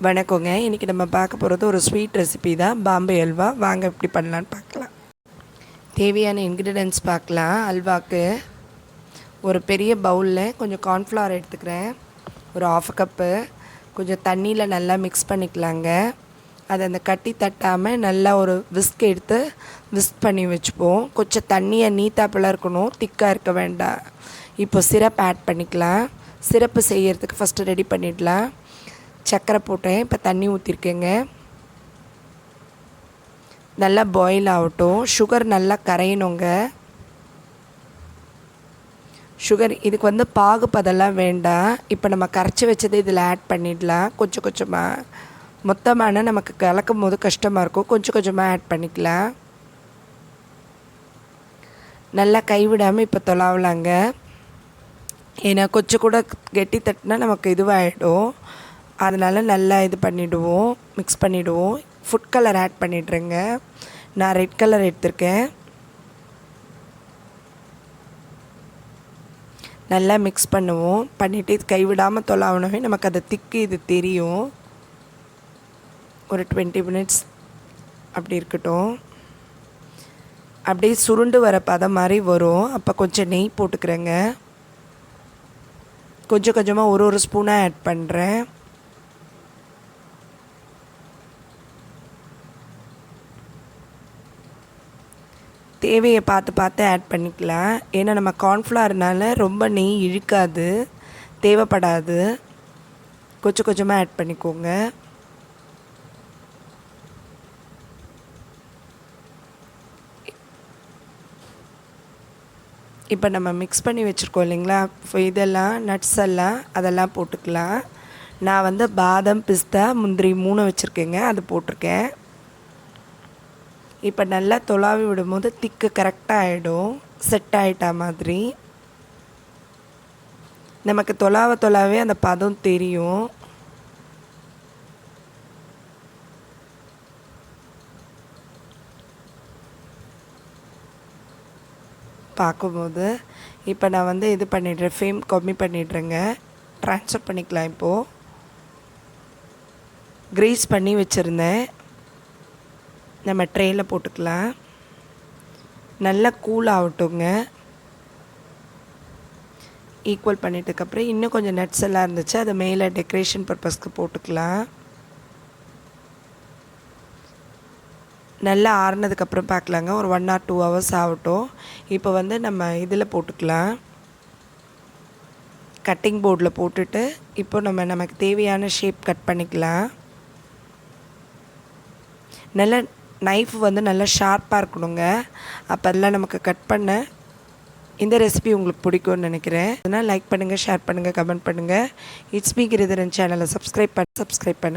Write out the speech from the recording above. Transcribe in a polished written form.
வணக்கங்க. இன்றைக்கி நம்ம பார்க்க போகிறது ஒரு ஸ்வீட் ரெசிபி தான், பாம்பே அல்வா. வாங்க எப்படி பண்ணலான்னு பார்க்கலாம். தேவையான இன்க்ரீடியன்ட்ஸ் பார்க்கலாம். அல்வாக்கு ஒரு பெரிய பவுலில் கொஞ்சம் கார்ன்ஃப்ளவர் எடுத்துக்கிறேன், ஒரு 1/2 கப்பு. கொஞ்சம் தண்ணியில் நல்லா மிக்ஸ் பண்ணிக்கலாங்க. அதை அந்த கட்டி தட்டாமல் நல்லா ஒரு விஸ்க் எடுத்து விஸ்க் பண்ணி வச்சுப்போம். கொஞ்சம் தண்ணியை நீத்தாப்பில் இருக்கணும், திக்காக இருக்க வேண்டாம். இப்போ சிரப் ஆட் பண்ணிக்கலாம். சிரப்பு செய்கிறதுக்கு ஃபஸ்ட்டு ரெடி பண்ணிடலாம். சர்க்கரை போட்டேன், இப்போ தண்ணி ஊற்றிருக்கேங்க. நல்லா பாயில் ஆகட்டும். சுகர் நல்லா கரையணுங்க. சுகர் இதுக்கு பாகு பதெல்லாம் வேண்டாம். இப்போ நம்ம கரைச்சி வச்சது இதில் ஆட் பண்ணிடலாம். கொஞ்சம் கொஞ்சமாக, மொத்தமான நமக்கு கலக்கும் போது கஷ்டமாக இருக்கும். கொஞ்சம் கொஞ்சமாக ஆட் பண்ணிக்கலாம். நல்லா கைவிடாமல் இப்போ தொலாவலாங்க. ஏன்னா கொஞ்சம் கூட கெட்டி தட்டினா நமக்கு இதுவாகிடும். அதனால் நல்லா இது பண்ணிவிடுவோம், மிக்ஸ் பண்ணிவிடுவோம். ஃபுட் கலர் ஆட் பண்ணிடுறேங்க. நான் ரெட் கலர் எடுத்திருக்கேன். நல்லா மிக்ஸ் பண்ணுவோம். பண்ணிவிட்டு இது கைவிடாமல் தொலாவனவே நமக்கு அதை திக்கு இது தெரியும். ஒரு 20 மினிட்ஸ் அப்படி இருக்கட்டும். அப்படியே சுருண்டு வர பதம் மாதிரி வரும். அப்போ கொஞ்சம் நெய் போட்டுக்கிறேங்க. கொஞ்சம் கொஞ்சமாக ஒரு ஸ்பூனாக ஆட் பண்ணுறேன். தேவையை பார்த்து ஆட் பண்ணிக்கலாம். ஏன்னா நம்ம கார்ன்ஃப்ளவர்னால ரொம்ப நெய் இழுக்காது, தேவைப்படாது. கொஞ்சம் கொஞ்சமாக ஆட் பண்ணிக்கோங்க. இப்போ நம்ம மிக்ஸ் பண்ணி வச்சுருக்கோம் இல்லைங்களா, இதெல்லாம் நட்ஸ் எல்லாம் அதெல்லாம் போட்டுக்கலாம். நான் பாதாம், பிஸ்தா, முந்திரி 3 வச்சுருக்கேங்க, அது போட்டிருக்கேன். இப்போ நல்லா தொலாவி விடும்போது திக்கு கரெக்டாக ஆகிடும், செட் ஆகிட்டா மாதிரி. நமக்கு தொலாவே அந்த பதம் தெரியும். பார்க்கும்போது இப்போ நான் இது பண்ணிடுறேன், ஃப்ளேம் கம்மி பண்ணிடுறேங்க. ட்ரான்ஸ்ஃபர் பண்ணிக்கலாம். இப்போது கிரீஸ் பண்ணி வச்சுருந்தேன், நம்ம ட்ரேயில் போட்டுக்கலாம். நல்லா கூல் ஆகட்டுங்க. ஈக்குவல் பண்ணிட்டதுக்கப்புறம் இன்னும் கொஞ்சம் நட்ஸ் எல்லாம் இருந்துச்சு, அதை மேலே டெக்கரேஷன் பர்பஸ்க்கு போட்டுக்கலாம். நல்லா ஆறுனதுக்கப்புறம் பார்க்கலாங்க. ஒரு 1 or 2 hours ஆகட்டும். இப்போ நம்ம இதில் போட்டுக்கலாம், கட்டிங் போர்டில் போட்டுட்டு இப்போ நமக்கு தேவையான ஷேப் கட் பண்ணிக்கலாம். நல்லா நைஃப் நல்லா ஷார்ப்பாக இருக்கணுங்க. அப்போ அதெல்லாம் நமக்கு கட் பண்ண இந்த ரெசிபி உங்களுக்கு பிடிக்கும்னு நினைக்கிறேன். அதனால் லைக் பண்ணுங்கள், ஷேர் பண்ணுங்கள், கமெண்ட் பண்ணுங்கள். இட்ஸ் மீ கிரிதரன் சேனலை சப்ஸ்கிரைப் பண்ணுங்கள்.